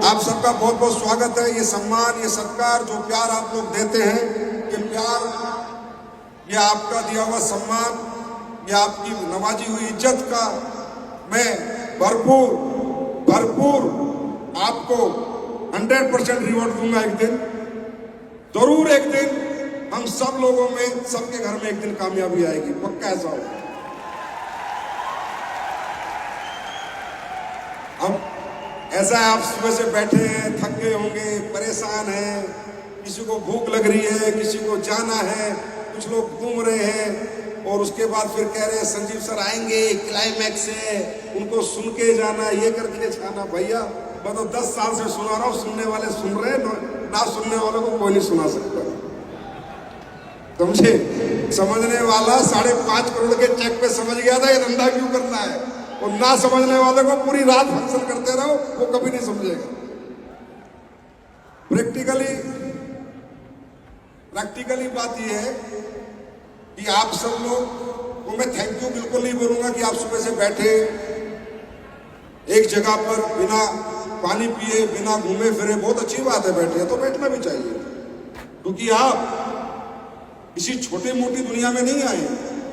आप सबका बहुत बहुत स्वागत है। ये सम्मान, ये सत्कार, जो प्यार आप लोग देते हैं, ये प्यार, ये आपका दिया हुआ सम्मान, ये आपकी नवाजी हुई इज्जत का मैं भरपूर भरपूर आपको 100% रिवॉर्ड दूंगा। एक दिन जरूर, एक दिन हम सब लोगों में, सबके घर में एक दिन कामयाबी आएगी, पक्का ऐसा होगा। अब ऐसा है, आप सुबह से बैठे हैं, थक गए होंगे, परेशान हैं, किसी को भूख लग रही है, किसी को जाना है, कुछ लोग घूम रहे हैं और उसके बाद फिर कह रहे हैं संजीव सर आएंगे, क्लाइमैक्स है, उनको सुन के जाना, ये करके जाना। भैया मैं तो 10 साल से सुना रहा हूँ, सुनने वाले सुन रहे हैं, ना सुनने वालों को कोई नहीं सुना सकता। समझे? समझने वाला 5.5 करोड़ के चेक पे समझ गया था ये धंधा क्यों करना है, और ना समझने वाले को पूरी रात फंक्शन करते रहो, वो कभी नहीं समझेगा। प्रैक्टिकली बात यह है कि आप सब लोग को मैं थैंक यू बिल्कुल नहीं बोलूंगा कि आप सुबह से बैठे एक जगह पर बिना पानी पिए, बिना घूमे फिरे। बहुत अच्छी बात है, बैठे तो बैठना भी चाहिए, क्योंकि आप किसी छोटी मोटी दुनिया में नहीं आए,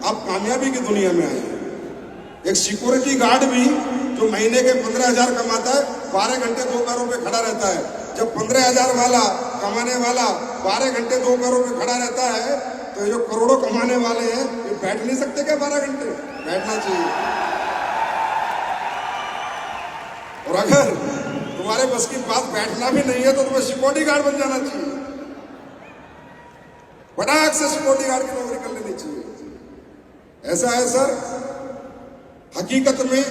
आप कामयाबी की दुनिया में आए। एक सिक्योरिटी गार्ड भी जो महीने के 15,000 कमाता है, 12 घंटे 2 कारों पे खड़ा रहता है। जब 15,000 वाला कमाने वाला 12 घंटे 2 कारों पे खड़ा रहता है, तो ये जो करोड़ों कमाने वाले हैं, ये बैठ नहीं सकते क्या 12 घंटे? बैठना चाहिए। और अगर तुम्हारे बस की बात बैठना भी नहीं है, तो तुम्हें सिक्योरिटी गार्ड बन जाना चाहिए, फटाक से सिक्योरिटी गार्ड की नौकरी कर लेनी चाहिए। ऐसा है सर, हकीकत में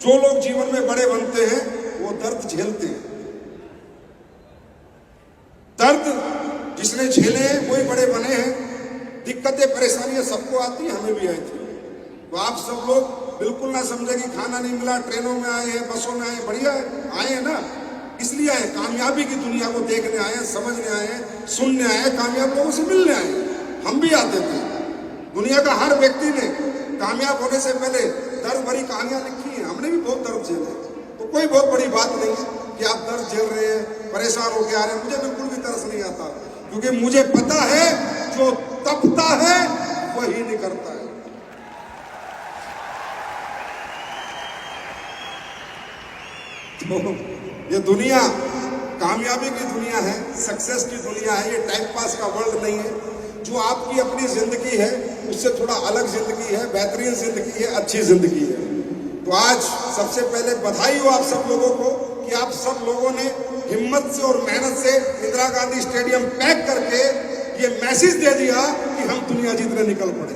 जो लोग जीवन में बड़े बनते हैं वो दर्द झेलते हैं। दर्द जिसने झेले हैं वही बड़े बने हैं। दिक्कतें परेशानियां सबको आती हैं, हमें भी आई थी। तो आप सब लोग बिल्कुल ना समझे कि खाना नहीं मिला, ट्रेनों में आए हैं, बसों में आए हैं, बढ़िया है, आए हैं ना, इसलिए आए, कामयाबी की दुनिया को देखने आए हैं, समझने आए हैं, सुनने आए हैं, कामयाब लोगों से मिलने आए हैं। हम भी आते थे। दुनिया का हर व्यक्ति ने कामयाब होने से पहले दर्द भरी कहानियां लिखी हैं, हमने भी बहुत दर्द झेले। तो कोई बहुत बड़ी बात नहीं है कि आप दर्द झेल रहे हैं, परेशान होकर आ रहे हैं। मुझे बिल्कुल भी तरस नहीं आता, क्योंकि मुझे पता है जो तपता है वही निकलता है। तो ये दुनिया कामयाबी की दुनिया है, सक्सेस की दुनिया है, ये टाइम पास का वर्ल्ड नहीं है। जो आपकी अपनी जिंदगी है उससे थोड़ा अलग जिंदगी है, बेहतरीन जिंदगी है, अच्छी जिंदगी है। तो आज सबसे पहले बधाई हो आप सब लोगों को कि आप सब लोगों ने हिम्मत से और मेहनत से इंदिरा गांधी स्टेडियम पैक करके ये मैसेज दे दिया कि हम दुनिया जीतने निकल पड़े।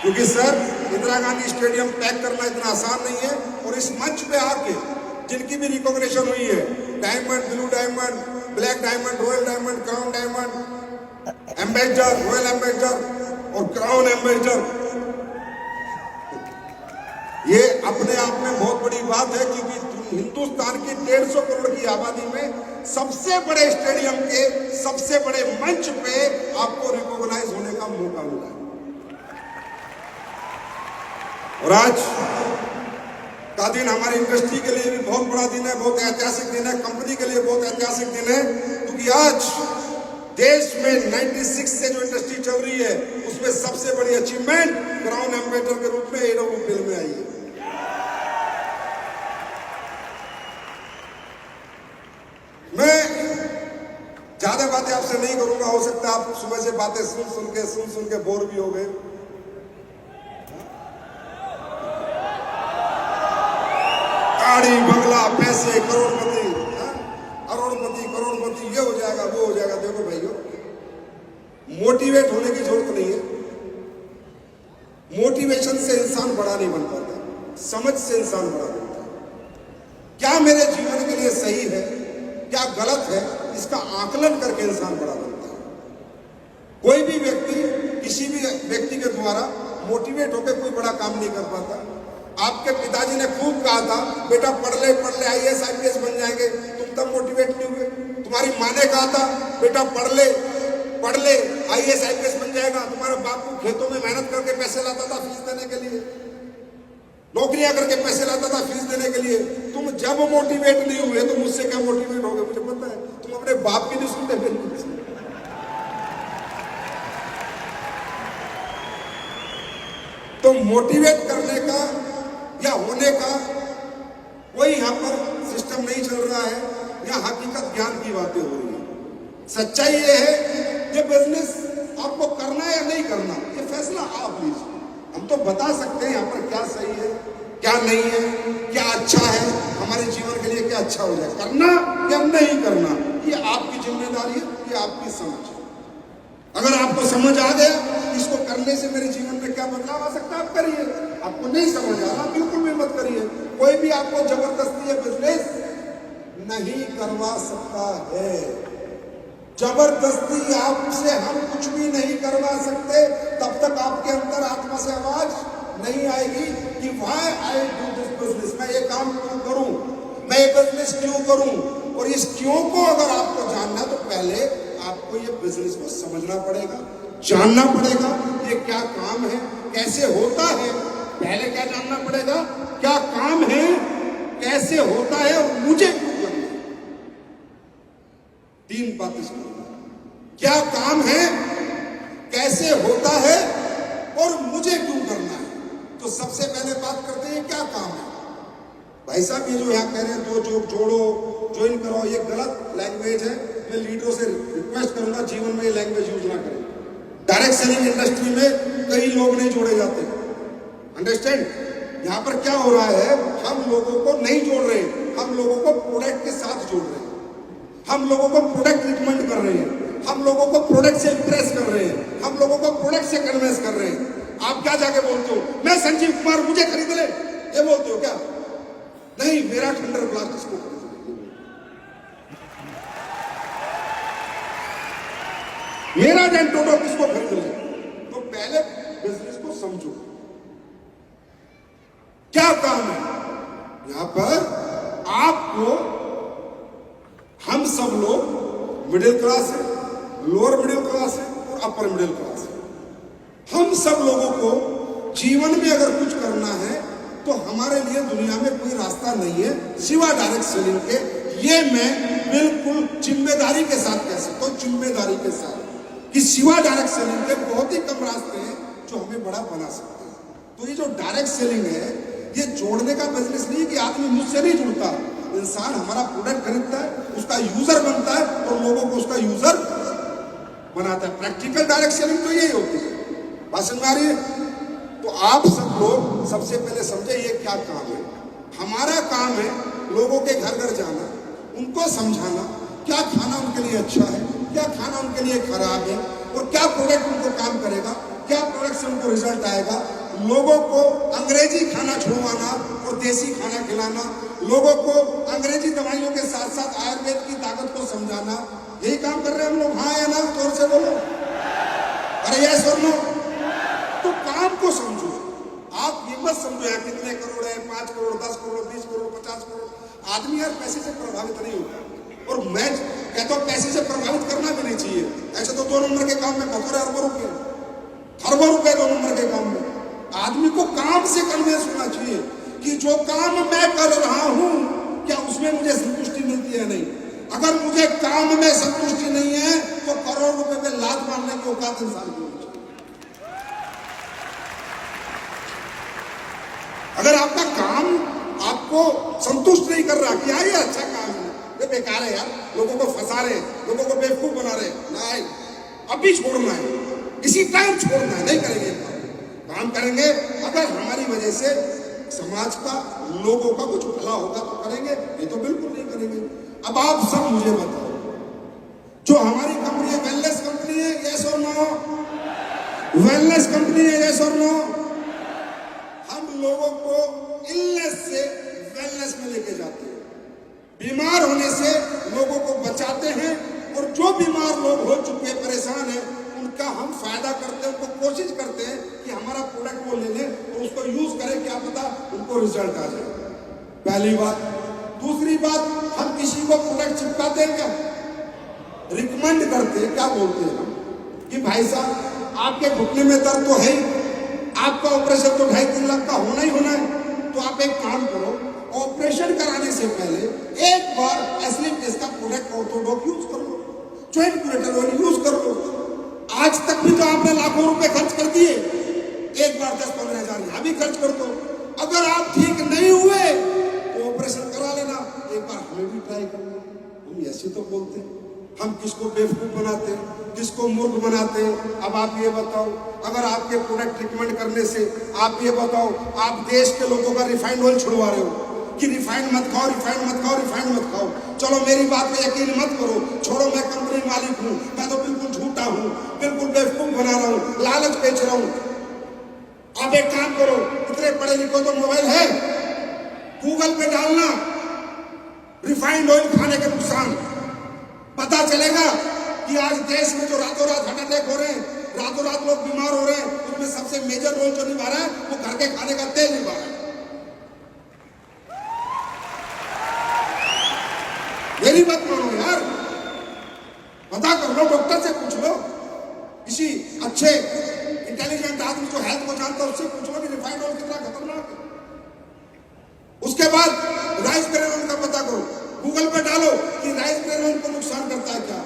क्योंकि sir, Indira Gandhi stadium pack करना इतना आसान नहीं है, और इस मंच पे आके जिनकी भी रिकॉग्निशन हुई है, diamond, blue diamond, black diamond, royal diamond, crown diamond, ambassador, royal ambassador और क्राउन एम्बेसडर, ये अपने आप में बहुत बड़ी बात है। क्योंकि हिंदुस्तान की 150 करोड़ की आबादी में सबसे बड़े स्टेडियम के सबसे बड़े मंच पे आपको रिकॉग्नाइज होने का मौका मिला है। और आज का दिन हमारी इंडस्ट्री के लिए भी बहुत बड़ा दिन है, बहुत ऐतिहासिक दिन है, कंपनी के लिए बहुत ऐतिहासिक दिन है। क्योंकि आज देश में 96 से जो इंडस्ट्री चल रही है, उसमें सबसे बड़ी अचीवमेंट क्राउन एम्बेसडर के रूप में एडोबी में आई है। मैं ज्यादा बातें आपसे नहीं करूंगा, हो सकता है आप सुबह से बातें सुन के बोर भी हो गए। गाड़ी, बंगला, पैसे, करोड़पति, ये हो जाएगा, वो हो जाएगा। देखो भाइयों, मोटिवेट होने की जरूरत नहीं है। मोटिवेशन से इंसान बड़ा नहीं बन पाता, समझ से इंसान बड़ा बनता है। क्या मेरे जीवन के लिए सही है, क्या गलत है, इसका आकलन करके इंसान बड़ा बनता है। कोई भी व्यक्ति किसी भी व्यक्ति के द्वारा मोटिवेट होकर कोई बड़ा काम नहीं कर पाता। आपके पिताजी ने खूब कहा था, बेटा पढ़ ले IAS IPS बन जाएंगे, तुम तब मोटिवेट नहीं हुए। तुम्हारी माँ ने कहा था, बेटा पढ़ ले IAS IPS बन जाएगा। तुम्हारा बापू खेतों में मेहनत करके पैसे लाता था फीस देने के लिए, नौकरियां करके पैसे लाता था फीस देने के लिए। चाहिए। तुम जब मोटिवेट नहीं हुए तो मुझसे क्या मोटिवेट होगे, मुझे पता है। तुम अपने बाप की नहीं सुनते, मेरी नहीं सुनते। तो मोटिवेट करने का या होने का कोई यहां पर सिस्टम नहीं चल रहा है। यहां हकीकत ज्ञान की बातें हो रही है। सच्चाई ये है, ये बिजनेस आपको करना है या नहीं करना, ये फैसला आप लीजिए। हम तो बता सकते हैं यहाँ पर क्या सही है, क्या नहीं है, क्या अच्छा है, हमारे जीवन के लिए क्या अच्छा हो जाए, करना या नहीं करना, ये आपकी जिम्मेदारी है, ये आपकी समझ है। अगर आपको समझ आ गया इसको करने से मेरे जीवन में क्या बदलाव आ सकता है, आप करिए। आपको नहीं समझ आ रहा, बिल्कुल भी मत करिए। कोई भी आपको जबरदस्ती ये बिजनेस नहीं करवा सकता है। जबरदस्ती आपसे हम कुछ भी नहीं करवा सकते तब तक आपके अंदर आत्मा से आवाज नहीं आएगी कि why I do this business, मैं ये काम क्यों करूं, मैं ये बिजनेस क्यों करूं। और इस क्यों को अगर आपको जानना तो पहले आपको ये बिजनेस को समझना पड़ेगा, जानना पड़ेगा ये क्या काम है, कैसे होता है। पहले क्या जानना पड़ेगा, क्या काम है, कैसे होता है और मुझे क्यों करना है। 3 बातें समझना, क्या काम है, कैसे होता है और मुझे क्यों करना है। तो सबसे पहले बात करते हैं क्या काम है। भाई साहब ये जो यहाँ कह रहे हैं दो जोक जोड़ो, ज्वाइन करो, ये गलत लैंग्वेज है। मैं लीडरों से रिक्वेस्ट करूंगा जीवन में ये लैंग्वेज यूज ना करें। डायरेक्ट सेलिंग इंडस्ट्री में कई लोग नहीं जोड़े जाते, अंडरस्टैंड। यहाँ पर क्या हो रहा है, हम लोगों को नहीं जोड़ रहे, हम लोगों को प्रोडक्ट के साथ जोड़ रहे हैं, हम लोगों को प्रोडक्ट रिकमेंड कर रहे हैं, हम लोगों को प्रोडक्ट से इंप्रेस कर रहे हैं, हम लोगों को प्रोडक्ट से कन्विंस कर रहे हैं। आप क्या जाके बोलते हो, मैं संजीव कुमार, मुझे खरीद ले, ये बोलते हो क्या? नहीं, मेरा थंडर ब्लास्ट को खरीद ले। मेरा डेंटोडो किसको खरीद ले। तो पहले बिजनेस को समझो क्या काम है। यहां पर आपको, हम सब लोग मिडिल क्लास है, लोअर मिडिल क्लास है और अपर मिडिल क्लास है। हम सब लोगों को जीवन में अगर कुछ करना है तो हमारे लिए दुनिया में कोई रास्ता नहीं है सिवा डायरेक्ट सेलिंग के। ये मैं बिल्कुल जिम्मेदारी के साथ कह सकता हूं, जिम्मेदारी के साथ, कि सिवा डायरेक्ट सेलिंग के बहुत ही कम रास्ते हैं जो हमें बड़ा बना सकते हैं। तो ये जो डायरेक्ट सेलिंग है, ये जोड़ने का बिजनेस नहीं है कि आदमी मुझसे नहीं जुड़ता, इंसान हमारा प्रोडक्ट खरीदता है, उसका यूजर बनता है और लोगों को उसका यूजर बनाता है। प्रैक्टिकल डायरेक्ट सेलिंग तो यही होती है। बात समझ में आ रही है? तो आप सब लोग सबसे पहले समझे ये क्या काम है। हमारा काम है लोगों के घर घर जाना, उनको समझाना क्या खाना उनके लिए अच्छा है, क्या खाना उनके लिए खराब है और क्या प्रोडक्ट उनको काम करेगा, क्या प्रोडक्ट से उनको रिजल्ट आएगा। लोगों को अंग्रेजी खाना छुड़वाना और देसी खाना खिलाना, लोगों को अंग्रेजी दवाइयों के साथ साथ आयुर्वेद की ताकत को समझाना, यही काम कर रहे हैं हम लोग। हाँ या ना, जोर से बोलो, अरे यस और नो। तो काम को समझो, आप ये मत समझो यार कितने करोड़ है, 5 करोड़, 10 करोड़, 20 करोड़, 50 करोड़। आदमी यार पैसे से प्रभावित नहीं होता, और मैं कहता हूं पैसे से प्रभावित करना भी नहीं चाहिए। ऐसे तो 2 नंबर के काम में खतरे अरबों रुपए 2 नंबर के काम में। आदमी को काम से कन्विंस होना चाहिए कि जो काम मैं कर रहा हूं क्या उसमें मुझे संतुष्टि मिलती है, नहीं। अगर मुझे काम में संतुष्टि नहीं है तो करोड़ रुपए में लात मारने की औकात इंसान की होनी चाहिए। अगर आपका काम आपको संतुष्ट नहीं कर रहा, क्या ये अच्छा काम है, ये बेकार है यार, लोगों को फंसा रहे, लोगों को बेवकूफ बना रहे, नहीं, अभी छोड़ना है, इसी टाइम छोड़ना है, नहीं करेंगे काम करेंगे। अगर हमारी वजह से समाज का, लोगों का कुछ भला होगा तो करेंगे, ये तो बिल्कुल नहीं करेंगे। अब आप सब मुझे बताओ, जो हमारी कंपनी है वेलनेस कंपनी है, यस और नो? वेलनेस कंपनी है, यस और नो? हम लोगों को इलनेस से वेलनेस में लेके जाते हैं, बीमार होने से लोगों को बचाते हैं, और जो बीमार लोग हो चुके परेशान हैं उनका हम फायदा करते हैं, उनको कोशिश करते हैं कि हमारा प्रोडक्ट वो ले लें और उसको यूज करें, क्या पता उनको रिजल्ट आ जाए। पहली बात। दूसरी बात, हम किसी को प्रोडक्ट चिपकाते हैं क्या? रिकमेंड करते हैं, क्या बोलते हैं हम कि भाई साहब आपके घुटने में दर्द तो है ही, आपका ऑपरेशन तो 2.5-3 लाख का होना ही होना है, तो आप एक काम करो, ऑपरेशन पेमेंट कराने से पहले एक बार एस्लिम का प्रोडक्ट ऑर्थोडॉक यूज कर लो, ज्वाइंट क्यूरेटर ऑयल यूज कर लो। आज तक भी तो आपने लाखों रुपए खर्च कर दिए, एक बार 10-15 हजार यहाँ भी खर्च कर दो। अगर आप ठीक नहीं हुए तो ऑपरेशन करा लेना, एक बार हमें भी ट्राई करना। हम ऐसे तो बोलते हैं, हम किसको बेवकूफ बनाते हैं, किसको मूर्ख बनाते हैं। अब आप ये बताओ, अगर आपके प्रोडक्ट रिकमेंड करने से आप ये बताओ, आप देश के लोगों का रिफाइंड ऑयल छुड़वा रहे हो कि रिफाइंड मत खाओ, रिफाइंड मत खाओ, रिफाइंड मत खाओ। चलो मेरी बात पे यकीन मत करो, छोड़ो, मैं कंपनी मालिक हूँ, मैं तो बिल्कुल झूठा हूँ, बिल्कुल बेवकूफ बना रहा हूँ, लालच बेच रहा हूँ। आप एक काम करो, इतने पढ़े लिखो तो मोबाइल है, गूगल पे डालना रिफाइंड ऑयल खाने के नुकसान, पता चलेगा कि आज देश में जो रातों रात हार्ट अटैक हो रहे हैं, रातों रात लोग बीमार हो रहे हैं, उसमें सबसे मेजर रोल जो निभा रहा है वो घर के खाने का तेल निभा रहा है। मेरी बात मानो यार, पता कर लो, डॉक्टर से पूछ लो, किसी अच्छे इंटेलिजेंट आदमी जो हेल्थ को जानता है उससे पूछ लो कि रिफाइंड ऑयल कितना खतरनाक है। उसके बाद राइस ब्रेन ऑयल का पता करो, गूगल पे डालो कि राइस ब्रेन ऑयल को नुकसान करता है क्या।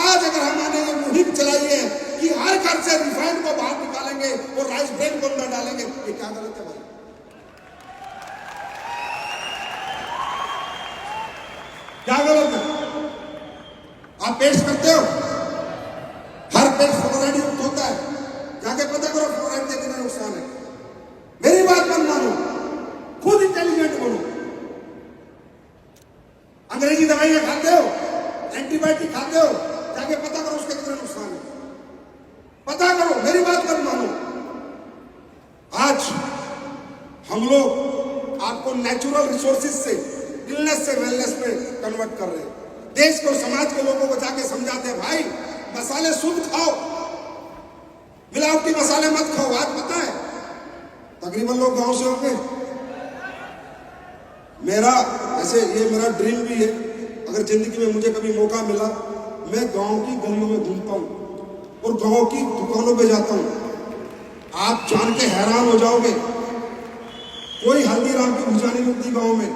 आज अगर हमने ये मुहिम चलाई है कि हर घर से रिफाइंड को बाहर निकालेंगे और राइस ब्रेन को अंदर डालेंगे, ये क्या गलत है भाई? क्या गलत है? आप पेस्ट करते हो, हर पेस्ट फ्लोराइड युक्त होता है, जाके पता करो फ्लोराइड से कितना नुकसान है। मेरी बात मत मानो, खुद इंटेलिजेंट बनो। अंग्रेजी दवाइयां खाते हो, एंटीबायोटिक खाते हो, जाके पता करो उसके कितने नुकसान है, पता करो। मेरी बात मत मानो। आज हम लोग आपको नेचुरल रिसोर्सेज से इलनेस से वेलनेस में कन्वर्ट कर रहे हैं। देश को, समाज के लोगों को जाके समझाते हैं, भाई मसाले शुद्ध खाओ, मिलावटी मसाले मत खाओ। आज पता है तकरीबन लोग गांव से होंगे, मेरा ऐसे ये मेरा ड्रीम भी है, अगर जिंदगी में मुझे कभी मौका मिला, मैं गांव की गलियों में घूमता हूं और गांव की दुकानों पे जाता हूं। आप जान के हैरान हो जाओगे, कोई हल्दीराम की भुजा नहीं मिलती गांव में,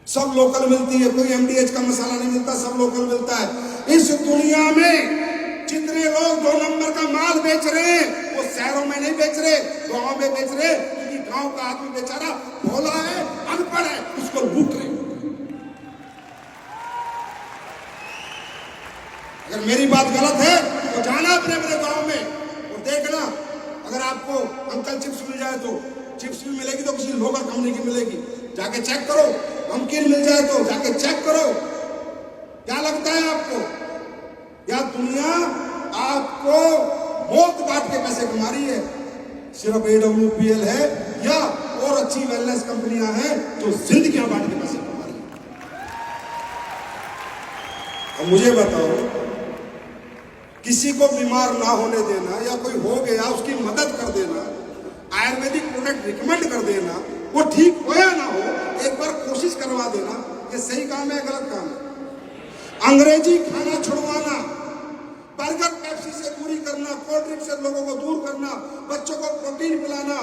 सब लोकल मिलती है। कोई एमडीएच का मसाला नहीं मिलता, सब लोकल मिलता है। इस दुनिया में जितने लोग 2 नंबर का माल बेच रहे हैं वो शहरों में नहीं बेच रहे, गांव में बेच रहे, क्योंकि गांव का आदमी बेचारा भोला है, अनपढ़ है, उसको लूट रहे। अगर मेरी बात गलत है तो जाना अपने अपने गांव में और देखना, अगर आपको अंकल चिप्स मिल जाए तो चिप्स भी मिलेगी तो किसी लोकल कंपनी की मिलेगी, जाके चेक करो। नमकीन मिल जाए तो जाके चेक करो। क्या लगता है आपको, क्या दुनिया आपको मौत बांट के पैसे कमा रही है? सिर्फ AWPL है या और अच्छी वेलनेस कंपनियां हैं जो जिंदगियां बांट के पैसे कमा रही है? अब मुझे बताओ, किसी को बीमार ना होने देना या कोई हो गया उसकी मदद कर देना, आयुर्वेदिक प्रोडक्ट रिकमेंड कर देना, वो ठीक हो या ना हो एक बार कोशिश करवा देना, ये सही काम है, गलत काम है? अंग्रेजी खाना छुड़वाना, बर्गर पेप्सी से दूरी करना, कोल्ड ड्रिंक से लोगों को दूर करना, बच्चों को प्रोटीन पिलाना,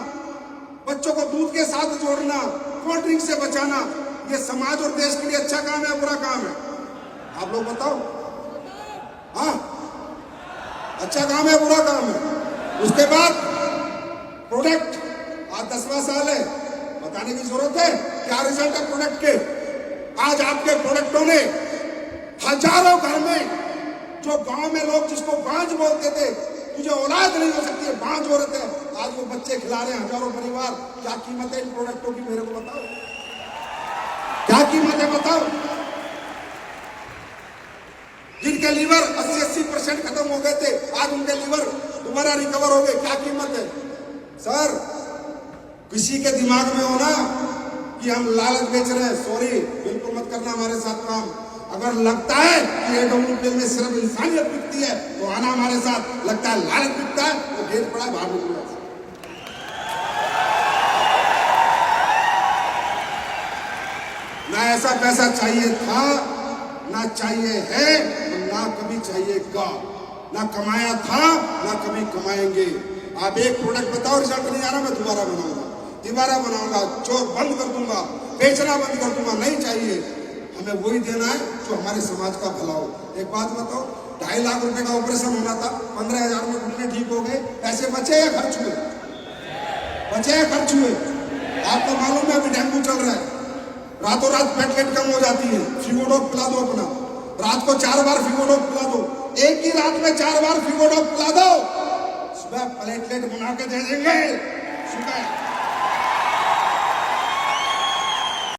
बच्चों को दूध के साथ जोड़ना, कोल्ड ड्रिंक से बचाना, ये समाज और देश के लिए अच्छा काम है, बुरा काम है? आप लोग बताओ। हाँ, अच्छा काम है, बुरा काम है? उसके बाद प्रोडक्ट आज 10वां साल है, बताने की जरूरत है क्या रिजल्ट है प्रोडक्ट के? आज आपके प्रोडक्टों ने हजारों घर में, जो गांव में लोग जिसको बांझ बोलते थे, तुझे औलाद नहीं हो सकती है, बांझ हो रहे थे, आज वो बच्चे खिला रहे हैं, हजारों परिवार। क्या कीमत है इन प्रोडक्टों की, मेरे को बताओ, क्या कीमत है बताओ? जिनके लीवर 80% खत्म हो गए थे, आज उनके लीवर दोबारा रिकवर हो गए, क्या कीमत है? सर, किसी के दिमाग में हो ना कि हम लालच बेच रहे हैं, सॉरी, बिल्कुल मत करना हमारे साथ काम। अगर लगता है कि AWPL में सिर्फ इंसानियत बिकती है तो आना हमारे साथ, लगता है लालच बिकता है तो गेट पड़ा बाहर निकलो। ना ऐसा पैसा चाहिए था, ना चाहिए है, ना कभी चाहिएगा। ना कमाया था, ना कभी कमाएंगे। आप एक प्रोडक्ट बताओ, रिजल्ट नहीं आ रहा, मैं दोबारा बनाऊंगा, जो बंद कर दूंगा। बेचना बंद कर दूंगा, नहीं चाहिए। हमें वही देना है जो हमारे समाज का भला हो। एक बात बताओ, 2.5 लाख रुपए का ऑपरेशन होना था, 15,000 में घुटने ठीक हो गए, पैसे बचे या खर्च हुए? बचे या खर्च हुए? आपको मालूम है अभी डेंगू चल रहा है, रातों रात प्लेटलेट कम हो जाती है, फिगोडोक पिला दो अपना, रात को 4 बार फिगोडोक पिला दो, एक ही रात में 4 बार फिगोडोक पिला दो, सुबह प्लेटलेट बना के दे देंगे। सुबह